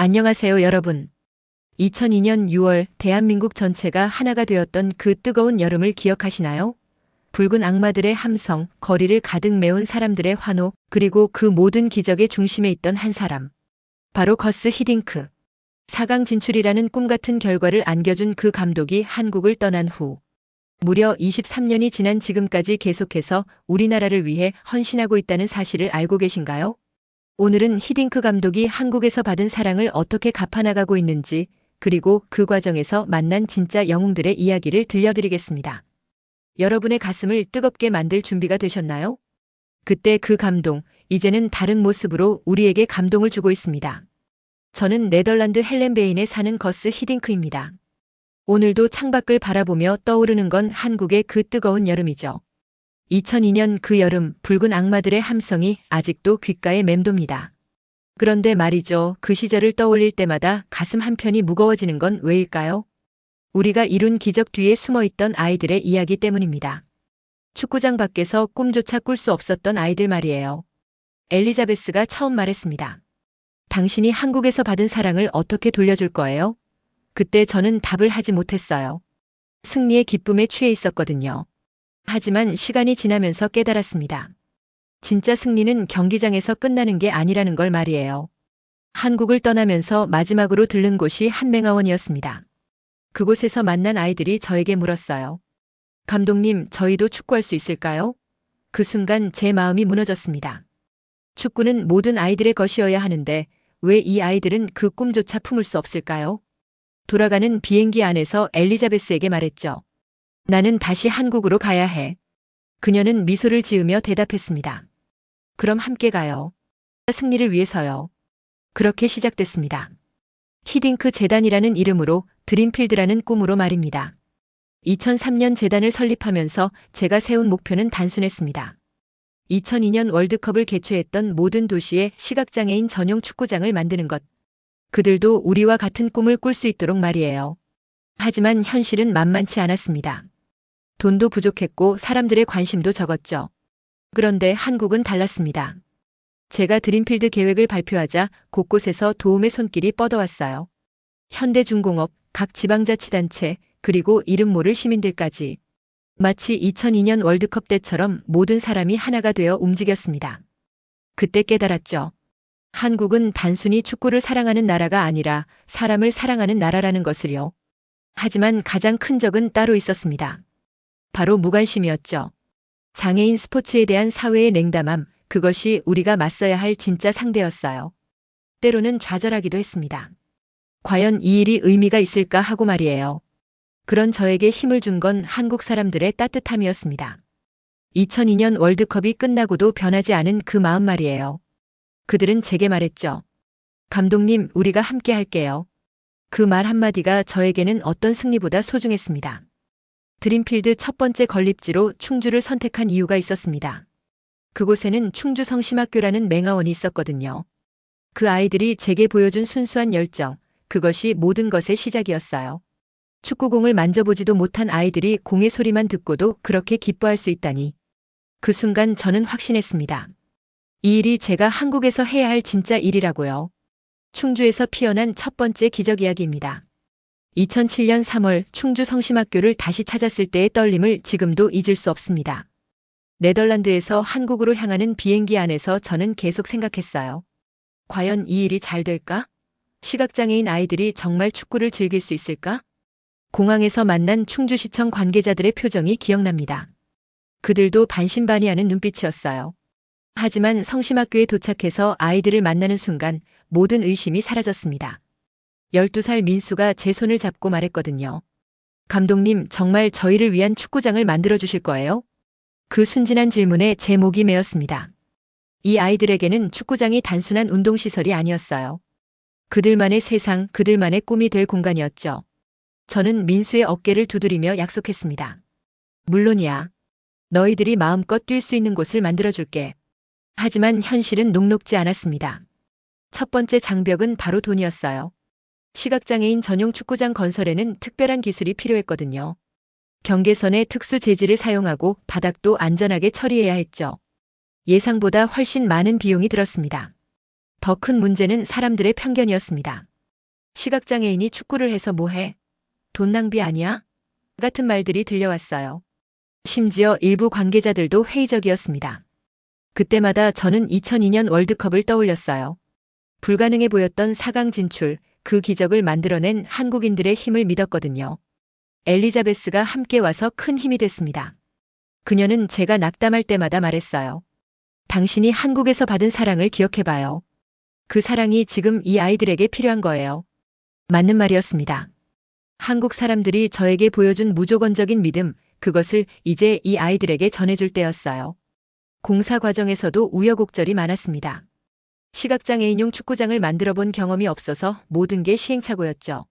안녕하세요, 여러분. 2002년 6월 대한민국 전체가 하나가 되었던 그 뜨거운 여름을 기억하시나요? 붉은 악마들의 함성, 거리를 가득 메운 사람들의 환호, 그리고 그 모든 기적의 중심에 있던 한 사람. 바로 거스 히딩크. 4강 진출이라는 꿈 같은 결과를 안겨준 그 감독이 한국을 떠난 후 무려 23년이 지난 지금까지 계속해서 우리나라를 위해 헌신하고 있다는 사실을 알고 계신가요? 오늘은 히딩크 감독이 한국에서 받은 사랑을 어떻게 갚아나가고 있는지, 그리고 그 과정에서 만난 진짜 영웅들의 이야기를 들려드리겠습니다. 여러분의 가슴을 뜨겁게 만들 준비가 되셨나요? 그때 그 감동, 이제는 다른 모습으로 우리에게 감동을 주고 있습니다. 저는 네덜란드 헬렌베인에 사는 거스 히딩크입니다. 오늘도 창밖을 바라보며 떠오르는 건 한국의 그 뜨거운 여름이죠. 2002년 그 여름, 붉은 악마들의 함성이 아직도 귓가에 맴돕니다. 그런데 말이죠, 그 시절을 떠올릴 때마다 가슴 한편이 무거워지는 건 왜일까요? 우리가 이룬 기적 뒤에 숨어있던 아이들의 이야기 때문입니다. 축구장 밖에서 꿈조차 꿀 수 없었던 아이들 말이에요. 엘리자베스가 처음 말했습니다. 당신이 한국에서 받은 사랑을 어떻게 돌려줄 거예요? 그때 저는 답을 하지 못했어요. 승리의 기쁨에 취해 있었거든요. 하지만 시간이 지나면서 깨달았습니다. 진짜 승리는 경기장에서 끝나는 게 아니라는 걸 말이에요. 한국을 떠나면서 마지막으로 들른 곳이 한맹하원이었습니다. 그곳에서 만난 아이들이 저에게 물었어요. 감독님, 저희도 축구할 수 있을까요? 그 순간 제 마음이 무너졌습니다. 축구는 모든 아이들의 것이어야 하는데 왜 이 아이들은 그 꿈조차 품을 수 없을까요? 돌아가는 비행기 안에서 엘리자베스에게 말했죠. 나는 다시 한국으로 가야 해. 그녀는 미소를 지으며 대답했습니다. 그럼 함께 가요. 승리를 위해서요. 그렇게 시작됐습니다. 히딩크 재단이라는 이름으로 드림필드라는 꿈으로 말입니다. 2003년 재단을 설립하면서 제가 세운 목표는 단순했습니다. 2002년 월드컵을 개최했던 모든 도시에 시각장애인 전용 축구장을 만드는 것. 그들도 우리와 같은 꿈을 꿀 수 있도록 말이에요. 하지만 현실은 만만치 않았습니다. 돈도 부족했고 사람들의 관심도 적었죠. 그런데 한국은 달랐습니다. 제가 드림필드 계획을 발표하자 곳곳에서 도움의 손길이 뻗어왔어요. 현대중공업, 각 지방자치단체, 그리고 이름 모를 시민들까지. 마치 2002년 월드컵 때처럼 모든 사람이 하나가 되어 움직였습니다. 그때 깨달았죠. 한국은 단순히 축구를 사랑하는 나라가 아니라 사람을 사랑하는 나라라는 것을요. 하지만 가장 큰 적은 따로 있었습니다. 바로 무관심이었죠. 장애인 스포츠에 대한 사회의 냉담함, 그것이 우리가 맞서야 할 진짜 상대였어요. 때로는 좌절하기도 했습니다. 과연 이 일이 의미가 있을까 하고 말이에요. 그런 저에게 힘을 준 건 한국 사람들의 따뜻함이었습니다. 2002년 월드컵이 끝나고도 변하지 않은 그 마음 말이에요. 그들은 제게 말했죠. 감독님, 우리가 함께 할게요. 그 말 한마디가 저에게는 어떤 승리보다 소중했습니다. 드림필드 첫 번째 건립지로 충주를 선택한 이유가 있었습니다. 그곳에는 충주 성심학교라는 맹아원이 있었거든요. 그 아이들이 제게 보여준 순수한 열정, 그것이 모든 것의 시작이었어요. 축구공을 만져보지도 못한 아이들이 공의 소리만 듣고도 그렇게 기뻐할 수 있다니. 그 순간 저는 확신했습니다. 이 일이 제가 한국에서 해야 할 진짜 일이라고요. 충주에서 피어난 첫 번째 기적 이야기입니다. 2007년 3월 충주 성심학교를 다시 찾았을 때의 떨림을 지금도 잊을 수 없습니다. 네덜란드에서 한국으로 향하는 비행기 안에서 저는 계속 생각했어요. 과연 이 일이 잘 될까? 시각장애인 아이들이 정말 축구를 즐길 수 있을까? 공항에서 만난 충주시청 관계자들의 표정이 기억납니다. 그들도 반신반의하는 눈빛이었어요. 하지만 성심학교에 도착해서 아이들을 만나는 순간 모든 의심이 사라졌습니다. 12살 민수가 제 손을 잡고 말했거든요. 감독님, 정말 저희를 위한 축구장을 만들어 주실 거예요? 그 순진한 질문에 제 목이 메었습니다. 이 아이들에게는 축구장이 단순한 운동시설이 아니었어요. 그들만의 세상, 그들만의 꿈이 될 공간이었죠. 저는 민수의 어깨를 두드리며 약속했습니다. 물론이야. 너희들이 마음껏 뛸 수 있는 곳을 만들어줄게. 하지만 현실은 녹록지 않았습니다. 첫 번째 장벽은 바로 돈이었어요. 시각장애인 전용 축구장 건설에는 특별한 기술이 필요했거든요. 경계선에 특수 재질을 사용하고 바닥도 안전하게 처리해야 했죠. 예상보다 훨씬 많은 비용이 들었습니다. 더 큰 문제는 사람들의 편견이었습니다. 시각장애인이 축구를 해서 뭐해? 돈 낭비 아니야? 같은 말들이 들려왔어요. 심지어 일부 관계자들도 회의적이었습니다. 그때마다 저는 2002년 월드컵을 떠올렸어요. 불가능해 보였던 4강 진출, 그 기적을 만들어낸 한국인들의 힘을 믿었거든요. 엘리자베스가 함께 와서 큰 힘이 됐습니다. 그녀는 제가 낙담할 때마다 말했어요. 당신이 한국에서 받은 사랑을 기억해봐요. 그 사랑이 지금 이 아이들에게 필요한 거예요. 맞는 말이었습니다. 한국 사람들이 저에게 보여준 무조건적인 믿음, 그것을 이제 이 아이들에게 전해줄 때였어요. 공사 과정에서도 우여곡절이 많았습니다. 시각장애인용 축구장을 만들어 본 경험이 없어서 모든 게 시행착오였죠.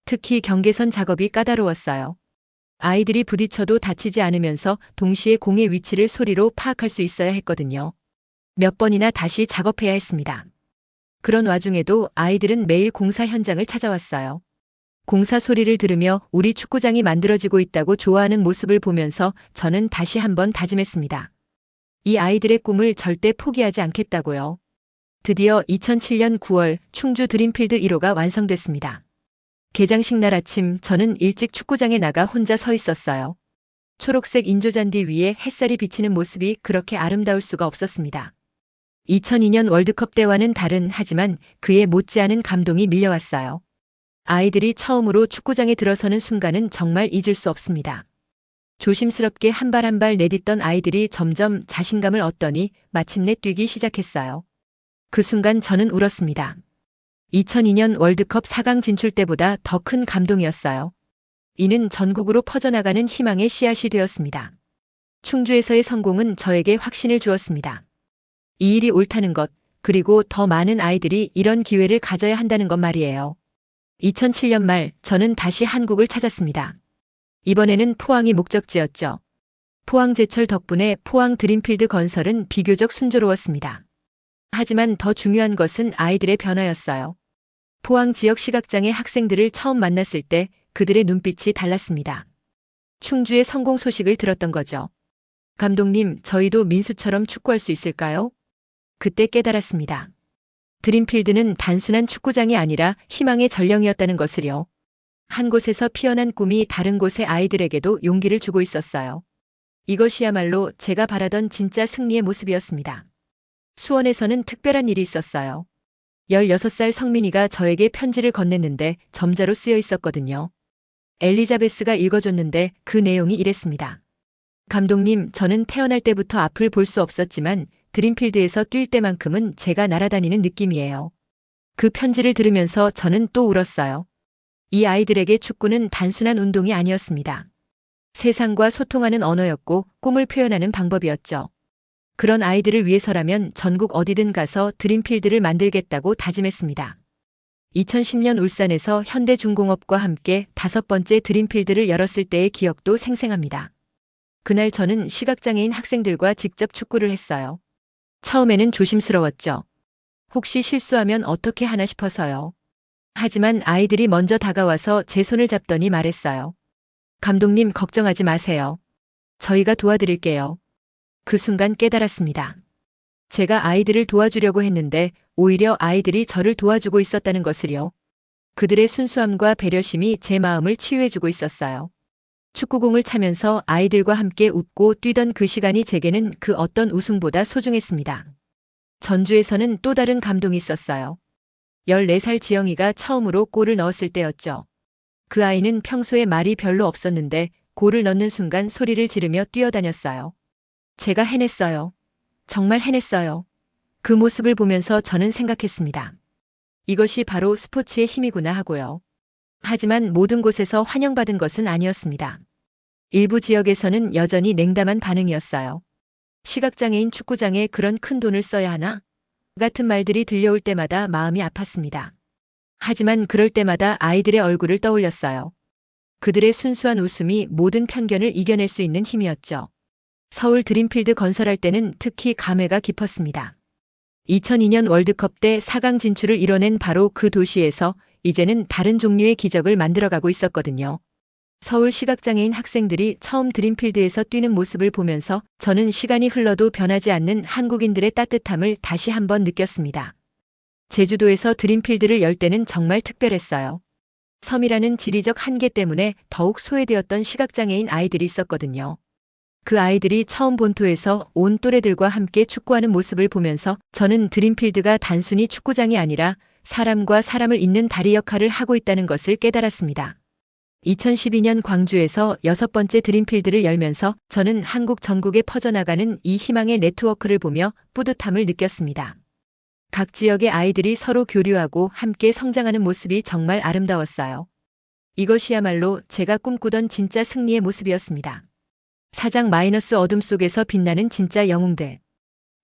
특히 경계선 작업이 까다로웠어요. 아이들이 부딪혀도 다치지 않으면서 동시에 공의 위치를 소리로 파악할 수 있어야 했거든요. 몇 번이나 다시 작업해야 했습니다. 그런 와중에도 아이들은 매일 공사 현장을 찾아왔어요. 공사 소리를 들으며 우리 축구장이 만들어지고 있다고 좋아하는 모습을 보면서 저는 다시 한번 다짐했습니다. 이 아이들의 꿈을 절대 포기하지 않겠다고요. 드디어 2007년 9월 충주 드림필드 1호가 완성됐습니다. 개장식 날 아침 저는 일찍 축구장에 나가 혼자 서 있었어요. 초록색 인조잔디 위에 햇살이 비치는 모습이 그렇게 아름다울 수가 없었습니다. 2002년 월드컵 때와는 다른 하지만 그에 못지않은 감동이 밀려왔어요. 아이들이 처음으로 축구장에 들어서는 순간은 정말 잊을 수 없습니다. 조심스럽게 한 발 한 발 내딛던 아이들이 점점 자신감을 얻더니 마침내 뛰기 시작했어요. 그 순간 저는 울었습니다. 2002년 월드컵 4강 진출 때보다 더 큰 감동이었어요. 이는 전국으로 퍼져나가는 희망의 씨앗이 되었습니다. 충주에서의 성공은 저에게 확신을 주었습니다. 이 일이 옳다는 것, 그리고 더 많은 아이들이 이런 기회를 가져야 한다는 것 말이에요. 2007년 말 저는 다시 한국을 찾았습니다. 이번에는 포항이 목적지였죠. 포항제철 덕분에 포항 드림필드 건설은 비교적 순조로웠습니다. 하지만 더 중요한 것은 아이들의 변화였어요. 포항 지역 시각장애 학생들을 처음 만났을 때 그들의 눈빛이 달랐습니다. 충주의 성공 소식을 들었던 거죠. 감독님, 저희도 민수처럼 축구할 수 있을까요? 그때 깨달았습니다. 드림필드는 단순한 축구장이 아니라 희망의 전령이었다는 것을요. 한 곳에서 피어난 꿈이 다른 곳의 아이들에게도 용기를 주고 있었어요. 이것이야말로 제가 바라던 진짜 승리의 모습이었습니다. 수원에서는 특별한 일이 있었어요. 16살 성민이가 저에게 편지를 건넸는데 점자로 쓰여 있었거든요. 엘리자베스가 읽어줬는데 그 내용이 이랬습니다. 감독님, 저는 태어날 때부터 앞을 볼 수 없었지만 드림필드에서 뛸 때만큼은 제가 날아다니는 느낌이에요. 그 편지를 들으면서 저는 또 울었어요. 이 아이들에게 축구는 단순한 운동이 아니었습니다. 세상과 소통하는 언어였고 꿈을 표현하는 방법이었죠. 그런 아이들을 위해서라면 전국 어디든 가서 드림필드를 만들겠다고 다짐했습니다. 2010년 울산에서 현대중공업과 함께 5번째 드림필드를 열었을 때의 기억도 생생합니다. 그날 저는 시각장애인 학생들과 직접 축구를 했어요. 처음에는 조심스러웠죠. 혹시 실수하면 어떻게 하나 싶어서요. 하지만 아이들이 먼저 다가와서 제 손을 잡더니 말했어요. 감독님, 걱정하지 마세요. 저희가 도와드릴게요. 그 순간 깨달았습니다. 제가 아이들을 도와주려고 했는데 오히려 아이들이 저를 도와주고 있었다는 것을요. 그들의 순수함과 배려심이 제 마음을 치유해주고 있었어요. 축구공을 차면서 아이들과 함께 웃고 뛰던 그 시간이 제게는 그 어떤 우승보다 소중했습니다. 전주에서는 또 다른 감동이 있었어요. 14살 지영이가 처음으로 골을 넣었을 때였죠. 그 아이는 평소에 말이 별로 없었는데 골을 넣는 순간 소리를 지르며 뛰어다녔어요. 제가 해냈어요. 정말 해냈어요. 그 모습을 보면서 저는 생각했습니다. 이것이 바로 스포츠의 힘이구나 하고요. 하지만 모든 곳에서 환영받은 것은 아니었습니다. 일부 지역에서는 여전히 냉담한 반응이었어요. 시각장애인 축구장에 그런 큰 돈을 써야 하나? 같은 말들이 들려올 때마다 마음이 아팠습니다. 하지만 그럴 때마다 아이들의 얼굴을 떠올렸어요. 그들의 순수한 웃음이 모든 편견을 이겨낼 수 있는 힘이었죠. 서울 드림필드 건설할 때는 특히 감회가 깊었습니다. 2002년 월드컵 때 4강 진출을 이뤄낸 바로 그 도시에서 이제는 다른 종류의 기적을 만들어가고 있었거든요. 서울 시각장애인 학생들이 처음 드림필드에서 뛰는 모습을 보면서 저는 시간이 흘러도 변하지 않는 한국인들의 따뜻함을 다시 한번 느꼈습니다. 제주도에서 드림필드를 열 때는 정말 특별했어요. 섬이라는 지리적 한계 때문에 더욱 소외되었던 시각장애인 아이들이 있었거든요. 그 아이들이 처음 본토에서 온 또래들과 함께 축구하는 모습을 보면서 저는 드림필드가 단순히 축구장이 아니라 사람과 사람을 잇는 다리 역할을 하고 있다는 것을 깨달았습니다. 2012년 광주에서 6번째 드림필드를 열면서 저는 한국 전국에 퍼져나가는 이 희망의 네트워크를 보며 뿌듯함을 느꼈습니다. 각 지역의 아이들이 서로 교류하고 함께 성장하는 모습이 정말 아름다웠어요. 이것이야말로 제가 꿈꾸던 진짜 승리의 모습이었습니다. 사장 마이너스 어둠 속에서 빛나는 진짜 영웅들.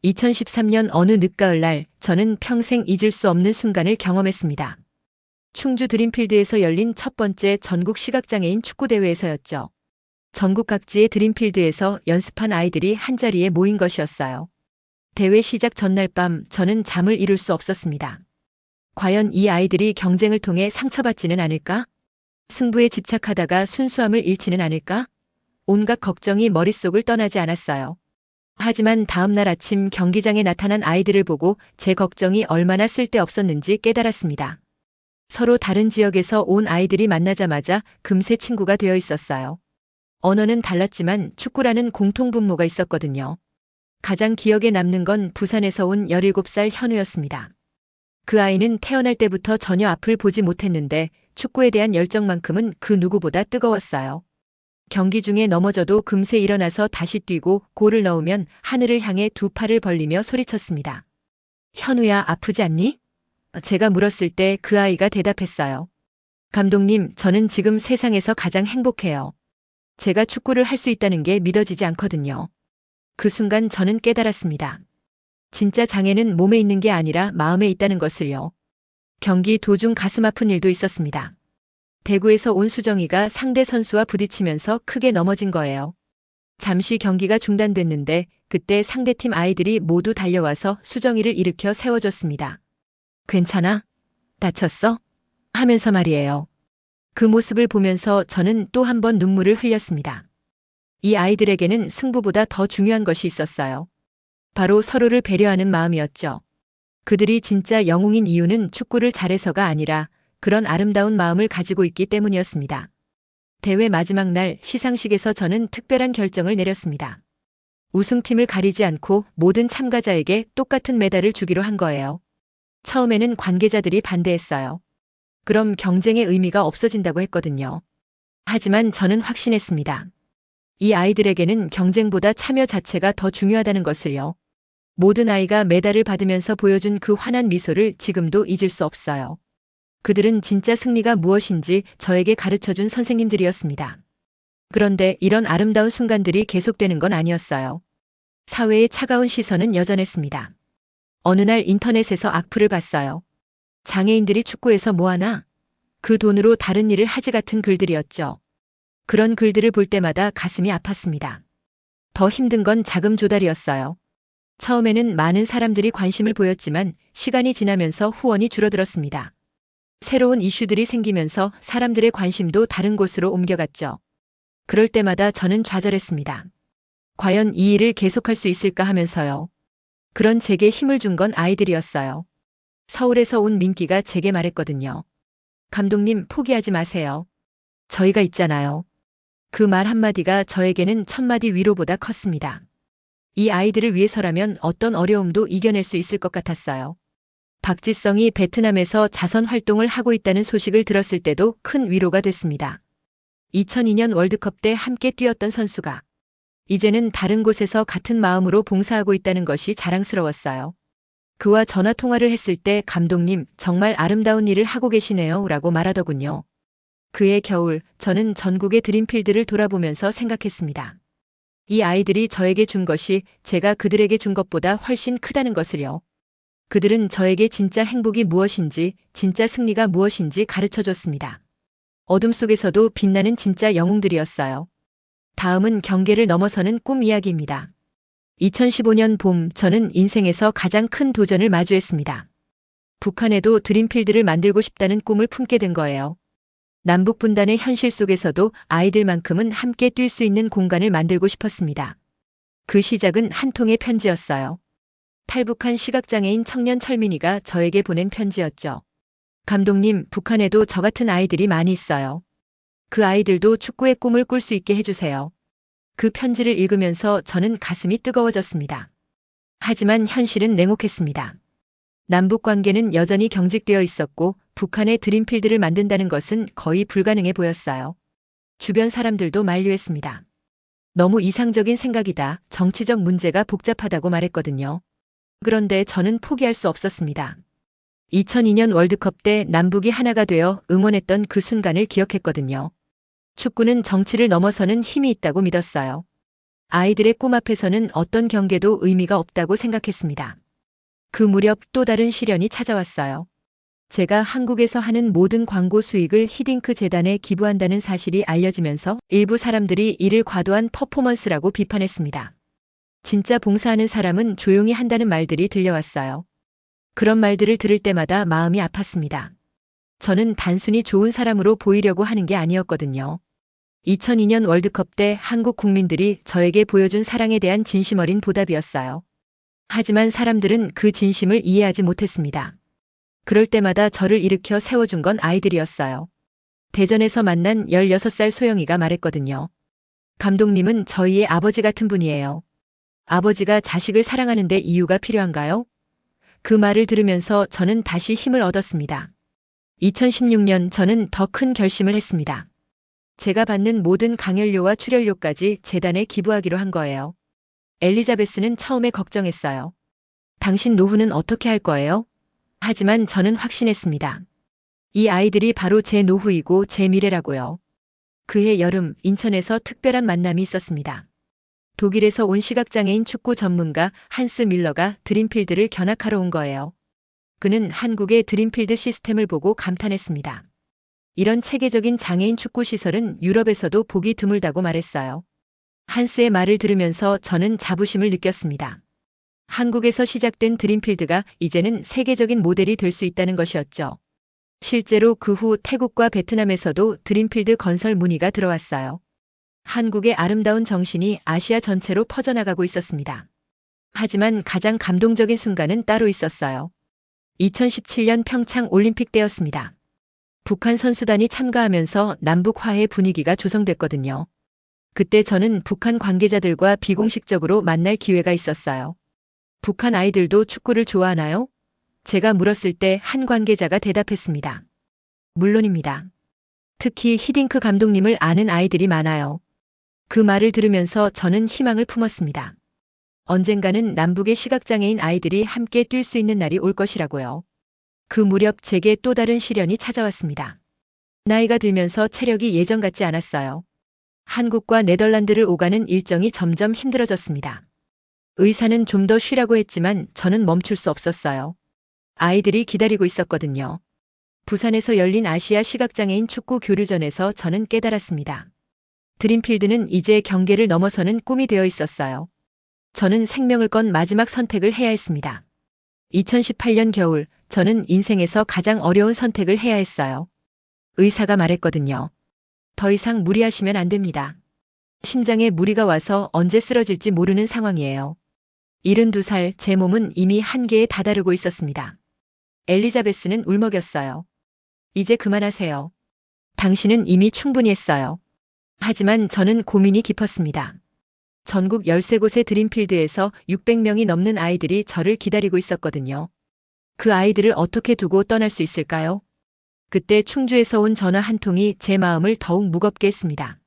2013년 어느 늦가을 날 저는 평생 잊을 수 없는 순간을 경험했습니다. 충주 드림필드에서 열린 첫 번째 전국 시각장애인 축구대회에서였죠. 전국 각지의 드림필드에서 연습한 아이들이 한자리에 모인 것이었어요. 대회 시작 전날 밤 저는 잠을 이룰 수 없었습니다. 과연 이 아이들이 경쟁을 통해 상처받지는 않을까? 승부에 집착하다가 순수함을 잃지는 않을까? 온갖 걱정이 머릿속을 떠나지 않았어요. 하지만 다음 날 아침 경기장에 나타난 아이들을 보고 제 걱정이 얼마나 쓸데없었는지 깨달았습니다. 서로 다른 지역에서 온 아이들이 만나자마자 금세 친구가 되어 있었어요. 언어는 달랐지만 축구라는 공통분모가 있었거든요. 가장 기억에 남는 건 부산에서 온 17살 현우였습니다. 그 아이는 태어날 때부터 전혀 앞을 보지 못했는데 축구에 대한 열정만큼은 그 누구보다 뜨거웠어요. 경기 중에 넘어져도 금세 일어나서 다시 뛰고 골을 넣으면 하늘을 향해 두 팔을 벌리며 소리쳤습니다. 현우야, 아프지 않니? 제가 물었을 때 그 아이가 대답했어요. 감독님, 저는 지금 세상에서 가장 행복해요. 제가 축구를 할 수 있다는 게 믿어지지 않거든요. 그 순간 저는 깨달았습니다. 진짜 장애는 몸에 있는 게 아니라 마음에 있다는 것을요. 경기 도중 가슴 아픈 일도 있었습니다. 대구에서 온 수정이가 상대 선수와 부딪히면서 크게 넘어진 거예요. 잠시 경기가 중단됐는데 그때 상대팀 아이들이 모두 달려와서 수정이를 일으켜 세워줬습니다. 괜찮아? 다쳤어? 하면서 말이에요. 그 모습을 보면서 저는 또 한 번 눈물을 흘렸습니다. 이 아이들에게는 승부보다 더 중요한 것이 있었어요. 바로 서로를 배려하는 마음이었죠. 그들이 진짜 영웅인 이유는 축구를 잘해서가 아니라 그런 아름다운 마음을 가지고 있기 때문이었습니다. 대회 마지막 날 시상식에서 저는 특별한 결정을 내렸습니다. 우승팀을 가리지 않고 모든 참가자에게 똑같은 메달을 주기로 한 거예요. 처음에는 관계자들이 반대했어요. 그럼 경쟁의 의미가 없어진다고 했거든요. 하지만 저는 확신했습니다. 이 아이들에게는 경쟁보다 참여 자체가 더 중요하다는 것을요. 모든 아이가 메달을 받으면서 보여준 그 환한 미소를 지금도 잊을 수 없어요. 그들은 진짜 승리가 무엇인지 저에게 가르쳐준 선생님들이었습니다. 그런데 이런 아름다운 순간들이 계속되는 건 아니었어요. 사회의 차가운 시선은 여전했습니다. 어느 날 인터넷에서 악플을 봤어요. 장애인들이 축구에서 뭐하나? 그 돈으로 다른 일을 하지 같은 글들이었죠. 그런 글들을 볼 때마다 가슴이 아팠습니다. 더 힘든 건 자금 조달이었어요. 처음에는 많은 사람들이 관심을 보였지만 시간이 지나면서 후원이 줄어들었습니다. 새로운 이슈들이 생기면서 사람들의 관심도 다른 곳으로 옮겨갔죠. 그럴 때마다 저는 좌절했습니다. 과연 이 일을 계속할 수 있을까 하면서요. 그런 제게 힘을 준 건 아이들이었어요. 서울에서 온 민기가 제게 말했거든요. 감독님, 포기하지 마세요. 저희가 있잖아요. 그 말 한마디가 저에게는 1000마디 위로보다 컸습니다. 이 아이들을 위해서라면 어떤 어려움도 이겨낼 수 있을 것 같았어요. 박지성이 베트남에서 자선 활동을 하고 있다는 소식을 들었을 때도 큰 위로가 됐습니다. 2002년 월드컵 때 함께 뛰었던 선수가 이제는 다른 곳에서 같은 마음으로 봉사하고 있다는 것이 자랑스러웠어요. 그와 전화 통화를 했을 때 감독님, 정말 아름다운 일을 하고 계시네요 라고 말하더군요. 그해 겨울 저는 전국의 드림필드를 돌아보면서 생각했습니다. 이 아이들이 저에게 준 것이 제가 그들에게 준 것보다 훨씬 크다는 것을요. 그들은 저에게 진짜 행복이 무엇인지, 진짜 승리가 무엇인지 가르쳐줬습니다. 어둠 속에서도 빛나는 진짜 영웅들이었어요. 다음은 경계를 넘어서는 꿈 이야기입니다. 2015년 봄 저는 인생에서 가장 큰 도전을 마주했습니다. 북한에도 드림필드를 만들고 싶다는 꿈을 품게 된 거예요. 남북분단의 현실 속에서도 아이들만큼은 함께 뛸 수 있는 공간을 만들고 싶었습니다. 그 시작은 한 통의 편지였어요. 탈북한 시각장애인 청년 철민이가 저에게 보낸 편지였죠. 감독님, 북한에도 저 같은 아이들이 많이 있어요. 그 아이들도 축구의 꿈을 꿀 수 있게 해주세요. 그 편지를 읽으면서 저는 가슴이 뜨거워졌습니다. 하지만 현실은 냉혹했습니다. 남북 관계는 여전히 경직되어 있었고 북한의 드림필드를 만든다는 것은 거의 불가능해 보였어요. 주변 사람들도 만류했습니다. 너무 이상적인 생각이다. 정치적 문제가 복잡하다고 말했거든요. 그런데 저는 포기할 수 없었습니다. 2002년 월드컵 때 남북이 하나가 되어 응원했던 그 순간을 기억했거든요. 축구는 정치를 넘어서는 힘이 있다고 믿었어요. 아이들의 꿈 앞에서는 어떤 경계도 의미가 없다고 생각했습니다. 그 무렵 또 다른 시련이 찾아왔어요. 제가 한국에서 하는 모든 광고 수익을 히딩크 재단에 기부한다는 사실이 알려지면서 일부 사람들이 이를 과도한 퍼포먼스라고 비판했습니다. 진짜 봉사하는 사람은 조용히 한다는 말들이 들려왔어요. 그런 말들을 들을 때마다 마음이 아팠습니다. 저는 단순히 좋은 사람으로 보이려고 하는 게 아니었거든요. 2002년 월드컵 때 한국 국민들이 저에게 보여준 사랑에 대한 진심 어린 보답이었어요. 하지만 사람들은 그 진심을 이해하지 못했습니다. 그럴 때마다 저를 일으켜 세워준 건 아이들이었어요. 대전에서 만난 16살 소영이가 말했거든요. 감독님은 저희의 아버지 같은 분이에요. 아버지가 자식을 사랑하는데 이유가 필요한가요? 그 말을 들으면서 저는 다시 힘을 얻었습니다. 2016년 저는 더 큰 결심을 했습니다. 제가 받는 모든 강연료와 출연료까지 재단에 기부하기로 한 거예요. 엘리자베스는 처음에 걱정했어요. 당신 노후는 어떻게 할 거예요? 하지만 저는 확신했습니다. 이 아이들이 바로 제 노후이고 제 미래라고요. 그해 여름 인천에서 특별한 만남이 있었습니다. 독일에서 온 시각장애인 축구 전문가 한스 밀러가 드림필드를 견학하러 온 거예요. 그는 한국의 드림필드 시스템을 보고 감탄했습니다. 이런 체계적인 장애인 축구 시설은 유럽에서도 보기 드물다고 말했어요. 한스의 말을 들으면서 저는 자부심을 느꼈습니다. 한국에서 시작된 드림필드가 이제는 세계적인 모델이 될 수 있다는 것이었죠. 실제로 그 후 태국과 베트남에서도 드림필드 건설 문의가 들어왔어요. 한국의 아름다운 정신이 아시아 전체로 퍼져나가고 있었습니다. 하지만 가장 감동적인 순간은 따로 있었어요. 2017년 평창 올림픽 때였습니다. 북한 선수단이 참가하면서 남북 화해 분위기가 조성됐거든요. 그때 저는 북한 관계자들과 비공식적으로 만날 기회가 있었어요. 북한 아이들도 축구를 좋아하나요? 제가 물었을 때 한 관계자가 대답했습니다. 물론입니다. 특히 히딩크 감독님을 아는 아이들이 많아요. 그 말을 들으면서 저는 희망을 품었습니다. 언젠가는 남북의 시각장애인 아이들이 함께 뛸 수 있는 날이 올 것이라고요. 그 무렵 제게 또 다른 시련이 찾아왔습니다. 나이가 들면서 체력이 예전 같지 않았어요. 한국과 네덜란드를 오가는 일정이 점점 힘들어졌습니다. 의사는 좀 더 쉬라고 했지만 저는 멈출 수 없었어요. 아이들이 기다리고 있었거든요. 부산에서 열린 아시아 시각장애인 축구 교류전에서 저는 깨달았습니다. 드림필드는 이제 경계를 넘어서는 꿈이 되어 있었어요. 저는 생명을 건 마지막 선택을 해야 했습니다. 2018년 겨울, 저는 인생에서 가장 어려운 선택을 해야 했어요. 의사가 말했거든요. 더 이상 무리하시면 안 됩니다. 심장에 무리가 와서 언제 쓰러질지 모르는 상황이에요. 72살 제 몸은 이미 한계에 다다르고 있었습니다. 엘리자베스는 울먹였어요. 이제 그만하세요. 당신은 이미 충분히 했어요. 하지만 저는 고민이 깊었습니다. 전국 13곳의 드림필드에서 600명이 넘는 아이들이 저를 기다리고 있었거든요. 그 아이들을 어떻게 두고 떠날 수 있을까요? 그때 충주에서 온 전화 한 통이 제 마음을 더욱 무겁게 했습니다.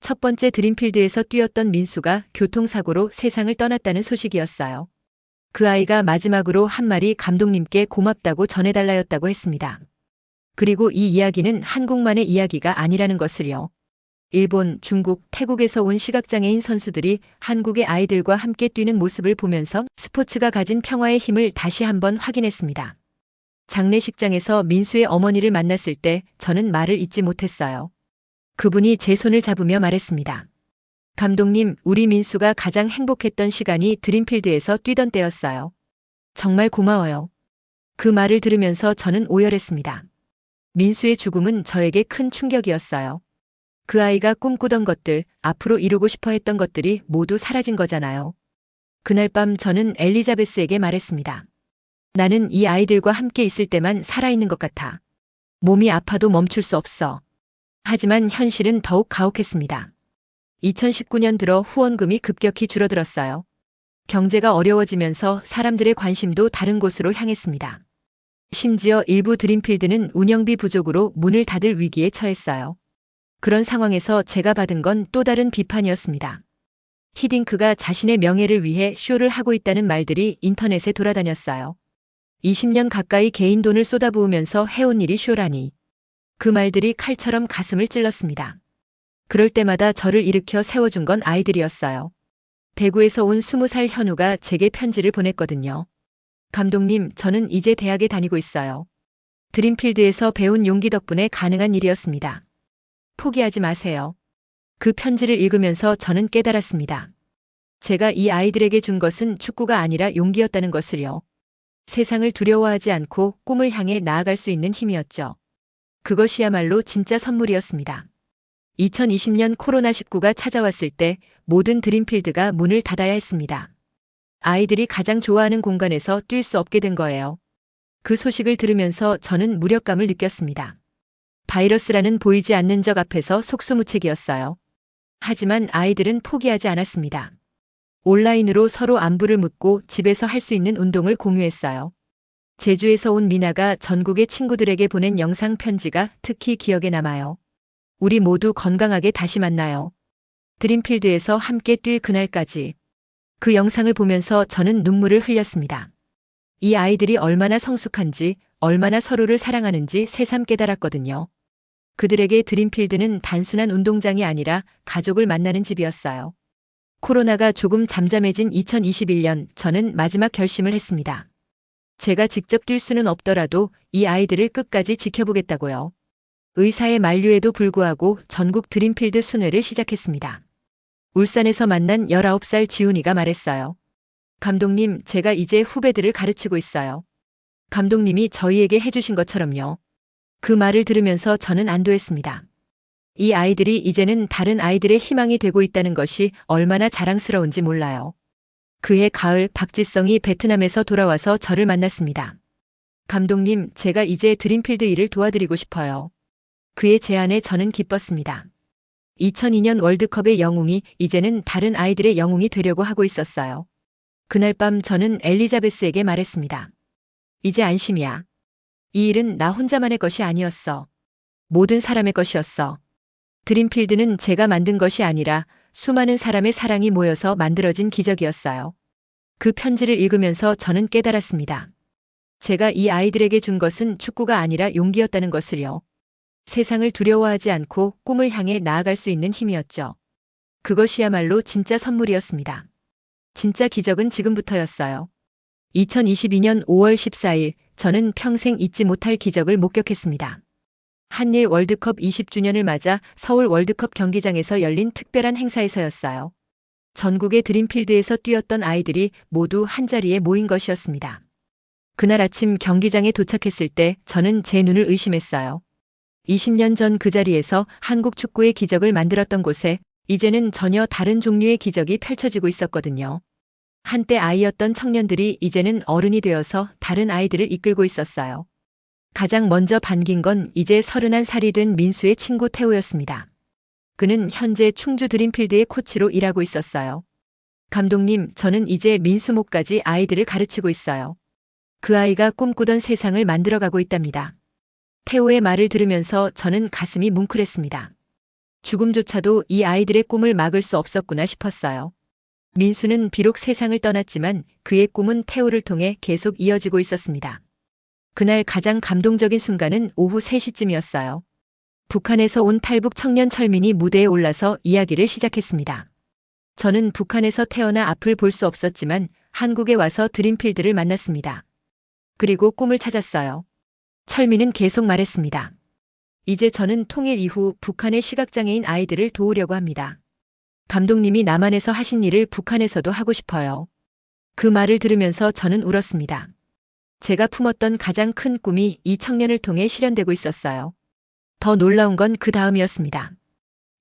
첫 번째 드림필드에서 뛰었던 민수가 교통사고로 세상을 떠났다는 소식이었어요. 그 아이가 마지막으로 한 말이 감독님께 고맙다고 전해달라였다고 했습니다. 그리고 이 이야기는 한국만의 이야기가 아니라는 것을요. 일본, 중국, 태국에서 온 시각장애인 선수들이 한국의 아이들과 함께 뛰는 모습을 보면서 스포츠가 가진 평화의 힘을 다시 한번 확인했습니다. 장례식장에서 민수의 어머니를 만났을 때 저는 말을 잇지 못했어요. 그분이 제 손을 잡으며 말했습니다. 감독님, 우리 민수가 가장 행복했던 시간이 드림필드에서 뛰던 때였어요. 정말 고마워요. 그 말을 들으면서 저는 오열했습니다. 민수의 죽음은 저에게 큰 충격이었어요. 그 아이가 꿈꾸던 것들, 앞으로 이루고 싶어 했던 것들이 모두 사라진 거잖아요. 그날 밤 저는 엘리자베스에게 말했습니다. 나는 이 아이들과 함께 있을 때만 살아있는 것 같아. 몸이 아파도 멈출 수 없어. 하지만 현실은 더욱 가혹했습니다. 2019년 들어 후원금이 급격히 줄어들었어요. 경제가 어려워지면서 사람들의 관심도 다른 곳으로 향했습니다. 심지어 일부 드림필드는 운영비 부족으로 문을 닫을 위기에 처했어요. 그런 상황에서 제가 받은 건 또 다른 비판이었습니다. 히딩크가 자신의 명예를 위해 쇼를 하고 있다는 말들이 인터넷에 돌아다녔어요. 20년 가까이 개인 돈을 쏟아부으면서 해온 일이 쇼라니. 그 말들이 칼처럼 가슴을 찔렀습니다. 그럴 때마다 저를 일으켜 세워준 건 아이들이었어요. 대구에서 온 20살 현우가 제게 편지를 보냈거든요. 감독님, 저는 이제 대학에 다니고 있어요. 드림필드에서 배운 용기 덕분에 가능한 일이었습니다. 포기하지 마세요. 그 편지를 읽으면서 저는 깨달았습니다. 제가 이 아이들에게 준 것은 축구가 아니라 용기였다는 것을요. 세상을 두려워하지 않고 꿈을 향해 나아갈 수 있는 힘이었죠. 그것이야말로 진짜 선물이었습니다. 2020년 코로나19가 찾아왔을 때 모든 드림필드가 문을 닫아야 했습니다. 아이들이 가장 좋아하는 공간에서 뛸 수 없게 된 거예요. 그 소식을 들으면서 저는 무력감을 느꼈습니다. 바이러스라는 보이지 않는 적 앞에서 속수무책이었어요. 하지만 아이들은 포기하지 않았습니다. 온라인으로 서로 안부를 묻고 집에서 할 수 있는 운동을 공유했어요. 제주에서 온 미나가 전국의 친구들에게 보낸 영상 편지가 특히 기억에 남아요. 우리 모두 건강하게 다시 만나요. 드림필드에서 함께 뛸 그날까지. 그 영상을 보면서 저는 눈물을 흘렸습니다. 이 아이들이 얼마나 성숙한지, 얼마나 서로를 사랑하는지 새삼 깨달았거든요. 그들에게 드림필드는 단순한 운동장이 아니라 가족을 만나는 집이었어요. 코로나가 조금 잠잠해진 2021년 저는 마지막 결심을 했습니다. 제가 직접 뛸 수는 없더라도 이 아이들을 끝까지 지켜보겠다고요. 의사의 만류에도 불구하고 전국 드림필드 순회를 시작했습니다. 울산에서 만난 19살 지훈이가 말했어요. 감독님, 제가 이제 후배들을 가르치고 있어요. 감독님이 저희에게 해주신 것처럼요. 그 말을 들으면서 저는 안도했습니다. 이 아이들이 이제는 다른 아이들의 희망이 되고 있다는 것이 얼마나 자랑스러운지 몰라요. 그해 가을 박지성이 베트남에서 돌아와서 저를 만났습니다. 감독님, 제가 이제 드림필드 일을 도와드리고 싶어요. 그의 제안에 저는 기뻤습니다. 2002년 월드컵의 영웅이 이제는 다른 아이들의 영웅이 되려고 하고 있었어요. 그날 밤 저는 엘리자베스에게 말했습니다. 이제 안심이야. 이 일은 나 혼자만의 것이 아니었어. 모든 사람의 것이었어. 드림필드는 제가 만든 것이 아니라 수많은 사람의 사랑이 모여서 만들어진 기적이었어요. 그 편지를 읽으면서 저는 깨달았습니다. 제가 이 아이들에게 준 것은 축구가 아니라 용기였다는 것을요. 세상을 두려워하지 않고 꿈을 향해 나아갈 수 있는 힘이었죠. 그것이야말로 진짜 선물이었습니다. 진짜 기적은 지금부터였어요. 2022년 5월 14일 저는 평생 잊지 못할 기적을 목격했습니다. 한일 월드컵 20주년을 맞아 서울 월드컵 경기장에서 열린 특별한 행사에서였어요. 전국의 드림필드에서 뛰었던 아이들이 모두 한자리에 모인 것이었습니다. 그날 아침 경기장에 도착했을 때 저는 제 눈을 의심했어요. 20년 전 그 자리에서 한국 축구의 기적을 만들었던 곳에 이제는 전혀 다른 종류의 기적이 펼쳐지고 있었거든요. 한때 아이였던 청년들이 이제는 어른이 되어서 다른 아이들을 이끌고 있었어요. 가장 먼저 반긴 건 이제 31살이 된 민수의 친구 태호였습니다. 그는 현재 충주 드림필드의 코치로 일하고 있었어요. 감독님, 저는 이제 민수 목까지 아이들을 가르치고 있어요. 그 아이가 꿈꾸던 세상을 만들어가고 있답니다. 태호의 말을 들으면서 저는 가슴이 뭉클했습니다. 죽음조차도 이 아이들의 꿈을 막을 수 없었구나 싶었어요. 민수는 비록 세상을 떠났지만 그의 꿈은 태호를 통해 계속 이어지고 있었습니다. 그날 가장 감동적인 순간은 오후 3시쯤이었어요. 북한에서 온 탈북 청년 철민이 무대에 올라서 이야기를 시작했습니다. 저는 북한에서 태어나 앞을 볼 수 없었지만 한국에 와서 드림필드를 만났습니다. 그리고 꿈을 찾았어요. 철민은 계속 말했습니다. 이제 저는 통일 이후 북한의 시각장애인 아이들을 도우려고 합니다. 감독님이 남한에서 하신 일을 북한에서도 하고 싶어요. 그 말을 들으면서 저는 울었습니다. 제가 품었던 가장 큰 꿈이 이 청년을 통해 실현되고 있었어요. 더 놀라운 건 그 다음이었습니다.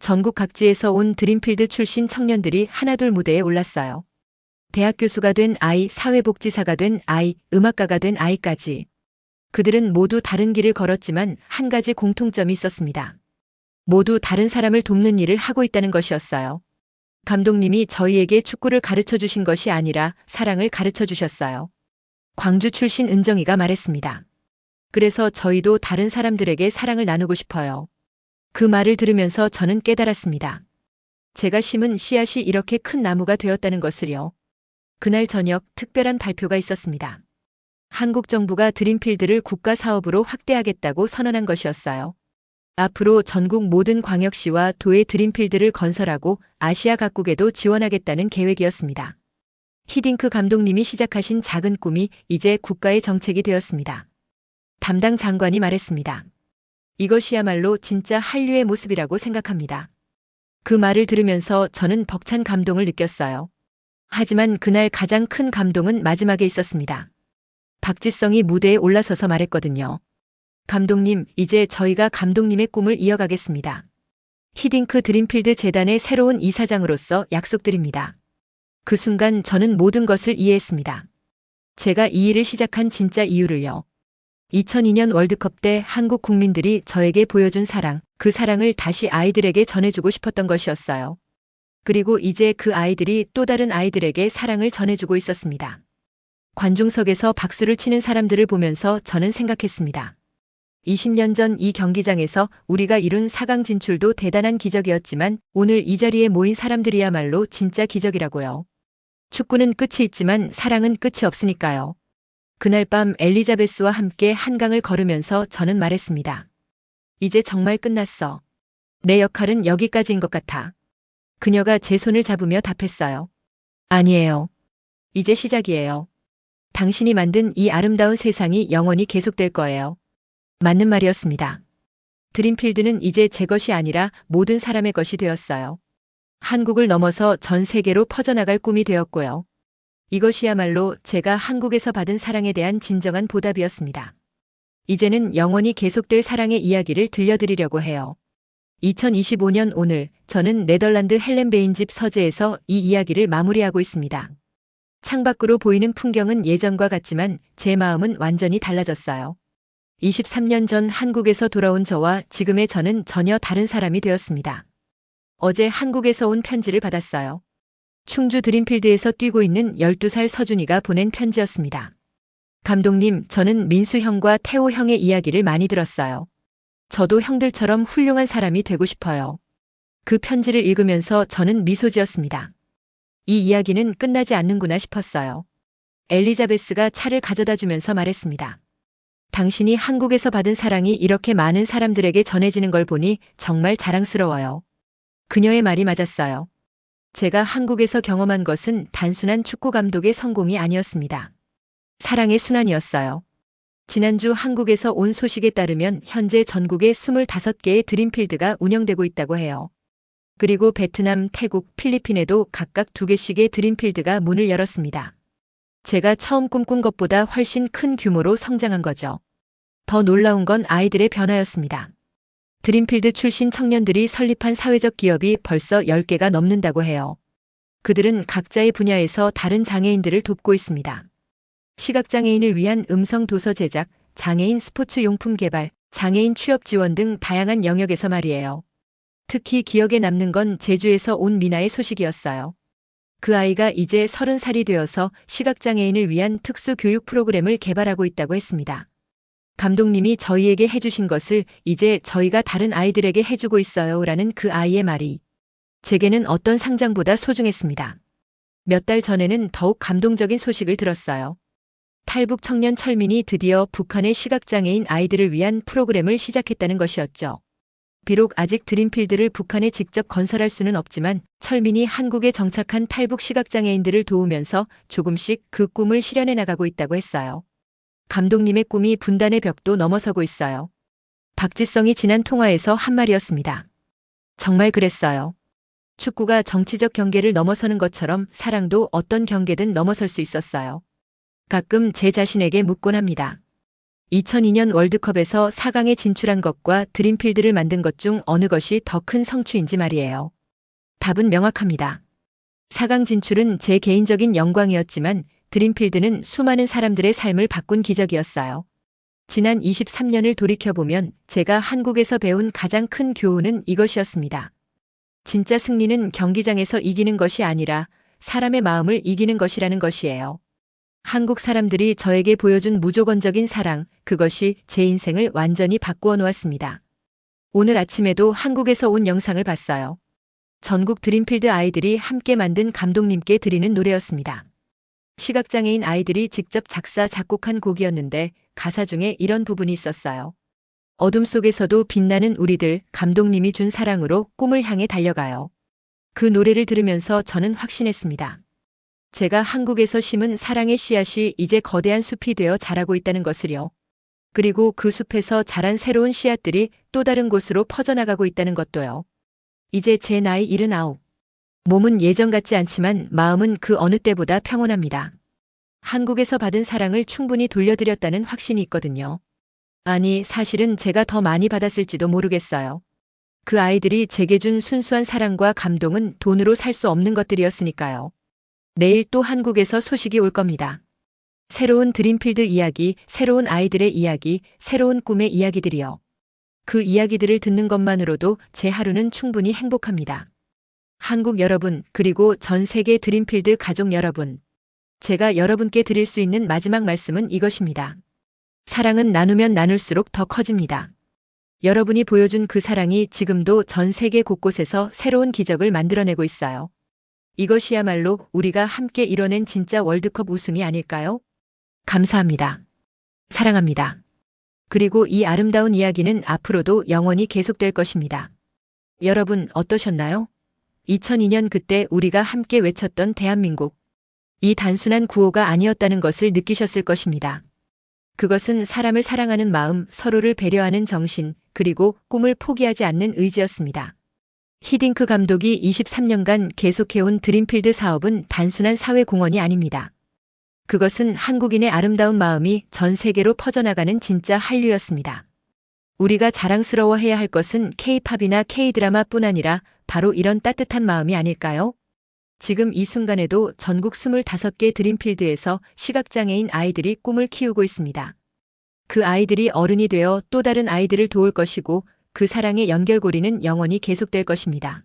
전국 각지에서 온 드림필드 출신 청년들이 하나둘 무대에 올랐어요. 대학 교수가 된 아이, 사회복지사가 된 아이, 음악가가 된 아이까지. 그들은 모두 다른 길을 걸었지만 한 가지 공통점이 있었습니다. 모두 다른 사람을 돕는 일을 하고 있다는 것이었어요. 감독님이 저희에게 축구를 가르쳐 주신 것이 아니라 사랑을 가르쳐 주셨어요. 광주 출신 은정이가 말했습니다. 그래서 저희도 다른 사람들에게 사랑을 나누고 싶어요. 그 말을 들으면서 저는 깨달았습니다. 제가 심은 씨앗이 이렇게 큰 나무가 되었다는 것을요. 그날 저녁 특별한 발표가 있었습니다. 한국 정부가 드림필드를 국가 사업으로 확대하겠다고 선언한 것이었어요. 앞으로 전국 모든 광역시와 도에 드림필드를 건설하고 아시아 각국에도 지원하겠다는 계획이었습니다. 히딩크 감독님이 시작하신 작은 꿈이 이제 국가의 정책이 되었습니다. 담당 장관이 말했습니다. 이것이야말로 진짜 한류의 모습이라고 생각합니다. 그 말을 들으면서 저는 벅찬 감동을 느꼈어요. 하지만 그날 가장 큰 감동은 마지막에 있었습니다. 박지성이 무대에 올라서서 말했거든요. 감독님, 이제 저희가 감독님의 꿈을 이어가겠습니다. 히딩크 드림필드 재단의 새로운 이사장으로서 약속드립니다. 그 순간 저는 모든 것을 이해했습니다. 제가 이 일을 시작한 진짜 이유를요. 2002년 월드컵 때 한국 국민들이 저에게 보여준 사랑, 그 사랑을 다시 아이들에게 전해주고 싶었던 것이었어요. 그리고 이제 그 아이들이 또 다른 아이들에게 사랑을 전해주고 있었습니다. 관중석에서 박수를 치는 사람들을 보면서 저는 생각했습니다. 20년 전 이 경기장에서 우리가 이룬 4강 진출도 대단한 기적이었지만 오늘 이 자리에 모인 사람들이야말로 진짜 기적이라고요. 축구는 끝이 있지만 사랑은 끝이 없으니까요. 그날 밤 엘리자베스와 함께 한강을 걸으면서 저는 말했습니다. 이제 정말 끝났어. 내 역할은 여기까지인 것 같아. 그녀가 제 손을 잡으며 답했어요. 아니에요. 이제 시작이에요. 당신이 만든 이 아름다운 세상이 영원히 계속될 거예요. 맞는 말이었습니다. 드림필드는 이제 제 것이 아니라 모든 사람의 것이 되었어요. 한국을 넘어서 전 세계로 퍼져나갈 꿈이 되었고요. 이것이야말로 제가 한국에서 받은 사랑에 대한 진정한 보답이었습니다. 이제는 영원히 계속될 사랑의 이야기를 들려드리려고 해요. 2025년 오늘 저는 네덜란드 헬렌베인 집 서재에서 이 이야기를 마무리하고 있습니다. 창밖으로 보이는 풍경은 예전과 같지만 제 마음은 완전히 달라졌어요. 23년 전 한국에서 돌아온 저와 지금의 저는 전혀 다른 사람이 되었습니다. 어제 한국에서 온 편지를 받았어요. 충주 드림필드에서 뛰고 있는 12살 서준이가 보낸 편지였습니다. 감독님, 저는 민수 형과 태호 형의 이야기를 많이 들었어요. 저도 형들처럼 훌륭한 사람이 되고 싶어요. 그 편지를 읽으면서 저는 미소 지었습니다. 이 이야기는 끝나지 않는구나 싶었어요. 엘리자베스가 차를 가져다 주면서 말했습니다. 당신이 한국에서 받은 사랑이 이렇게 많은 사람들에게 전해지는 걸 보니 정말 자랑스러워요. 그녀의 말이 맞았어요. 제가 한국에서 경험한 것은 단순한 축구 감독의 성공이 아니었습니다. 사랑의 순환이었어요. 지난주 한국에서 온 소식에 따르면 현재 전국에 25개의 드림필드가 운영되고 있다고 해요. 그리고 베트남, 태국, 필리핀에도 각각 2개씩의 드림필드가 문을 열었습니다. 제가 처음 꿈꾼 것보다 훨씬 큰 규모로 성장한 거죠. 더 놀라운 건 아이들의 변화였습니다. 드림필드 출신 청년들이 설립한 사회적 기업이 벌써 10개가 넘는다고 해요. 그들은 각자의 분야에서 다른 장애인들을 돕고 있습니다. 시각장애인을 위한 음성 도서 제작, 장애인 스포츠 용품 개발, 장애인 취업 지원 등 다양한 영역에서 말이에요. 특히 기억에 남는 건 제주에서 온 미나의 소식이었어요. 그 아이가 이제 30살이 되어서 시각장애인을 위한 특수 교육 프로그램을 개발하고 있다고 했습니다. 감독님이 저희에게 해주신 것을 이제 저희가 다른 아이들에게 해주고 있어요 라는 그 아이의 말이 제게는 어떤 상장보다 소중했습니다. 몇 달 전에는 더욱 감동적인 소식을 들었어요. 탈북 청년 철민이 드디어 북한의 시각장애인 아이들을 위한 프로그램을 시작했다는 것이었죠. 비록 아직 드림필드를 북한에 직접 건설할 수는 없지만 철민이 한국에 정착한 탈북 시각장애인들을 도우면서 조금씩 그 꿈을 실현해 나가고 있다고 했어요. 감독님의 꿈이 분단의 벽도 넘어서고 있어요. 박지성이 지난 통화에서 한 말이었습니다. 정말 그랬어요. 축구가 정치적 경계를 넘어서는 것처럼 사랑도 어떤 경계든 넘어설 수 있었어요. 가끔 제 자신에게 묻곤 합니다. 2002년 월드컵에서 4강에 진출한 것과 드림필드를 만든 것 중 어느 것이 더 큰 성취인지 말이에요. 답은 명확합니다. 4강 진출은 제 개인적인 영광이었지만 드림필드는 수많은 사람들의 삶을 바꾼 기적이었어요. 지난 23년을 돌이켜보면 제가 한국에서 배운 가장 큰 교훈은 이것이었습니다. 진짜 승리는 경기장에서 이기는 것이 아니라 사람의 마음을 이기는 것이라는 것이에요. 한국 사람들이 저에게 보여준 무조건적인 사랑, 그것이 제 인생을 완전히 바꾸어 놓았습니다. 오늘 아침에도 한국에서 온 영상을 봤어요. 전국 드림필드 아이들이 함께 만든 감독님께 드리는 노래였습니다. 시각장애인 아이들이 직접 작사, 작곡한 곡이었는데 가사 중에 이런 부분이 있었어요. 어둠 속에서도 빛나는 우리들, 감독님이 준 사랑으로 꿈을 향해 달려가요. 그 노래를 들으면서 저는 확신했습니다. 제가 한국에서 심은 사랑의 씨앗이 이제 거대한 숲이 되어 자라고 있다는 것을요. 그리고 그 숲에서 자란 새로운 씨앗들이 또 다른 곳으로 퍼져나가고 있다는 것도요. 이제 제 나이 79. 몸은 예전 같지 않지만 마음은 그 어느 때보다 평온합니다. 한국에서 받은 사랑을 충분히 돌려드렸다는 확신이 있거든요. 아니, 사실은 제가 더 많이 받았을지도 모르겠어요. 그 아이들이 제게 준 순수한 사랑과 감동은 돈으로 살 수 없는 것들이었으니까요. 내일 또 한국에서 소식이 올 겁니다. 새로운 드림필드 이야기, 새로운 아이들의 이야기, 새로운 꿈의 이야기들이요. 그 이야기들을 듣는 것만으로도 제 하루는 충분히 행복합니다. 한국 여러분, 그리고 전 세계 드림필드 가족 여러분. 제가 여러분께 드릴 수 있는 마지막 말씀은 이것입니다. 사랑은 나누면 나눌수록 더 커집니다. 여러분이 보여준 그 사랑이 지금도 전 세계 곳곳에서 새로운 기적을 만들어내고 있어요. 이것이야말로 우리가 함께 이뤄낸 진짜 월드컵 우승이 아닐까요? 감사합니다. 사랑합니다. 그리고 이 아름다운 이야기는 앞으로도 영원히 계속될 것입니다. 여러분 어떠셨나요? 2002년 그때 우리가 함께 외쳤던 대한민국. 이 단순한 구호가 아니었다는 것을 느끼셨을 것입니다. 그것은 사람을 사랑하는 마음, 서로를 배려하는 정신, 그리고 꿈을 포기하지 않는 의지였습니다. 히딩크 감독이 23년간 계속해온 드림필드 사업은 단순한 사회 공헌이 아닙니다. 그것은 한국인의 아름다운 마음이 전 세계로 퍼져나가는 진짜 한류였습니다. 우리가 자랑스러워해야 할 것은 K-팝이나 K-드라마뿐 아니라 바로 이런 따뜻한 마음이 아닐까요? 지금 이 순간에도 전국 25개 드림필드에서 시각장애인 아이들이 꿈을 키우고 있습니다. 그 아이들이 어른이 되어 또 다른 아이들을 도울 것이고 그 사랑의 연결고리는 영원히 계속될 것입니다.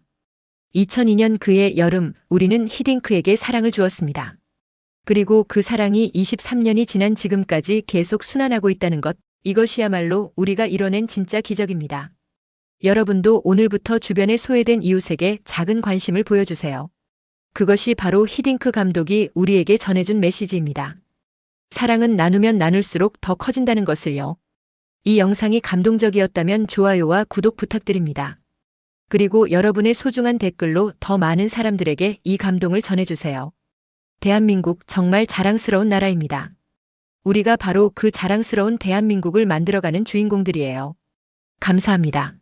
2002년 그해 여름, 우리는 히딩크에게 사랑을 주었습니다. 그리고 그 사랑이 23년이 지난 지금까지 계속 순환하고 있다는 것, 이것이야말로 우리가 이뤄낸 진짜 기적입니다. 여러분도 오늘부터 주변에 소외된 이웃에게 작은 관심을 보여주세요. 그것이 바로 히딩크 감독이 우리에게 전해준 메시지입니다. 사랑은 나누면 나눌수록 더 커진다는 것을요. 이 영상이 감동적이었다면 좋아요와 구독 부탁드립니다. 그리고 여러분의 소중한 댓글로 더 많은 사람들에게 이 감동을 전해주세요. 대한민국 정말 자랑스러운 나라입니다. 우리가 바로 그 자랑스러운 대한민국을 만들어가는 주인공들이에요. 감사합니다.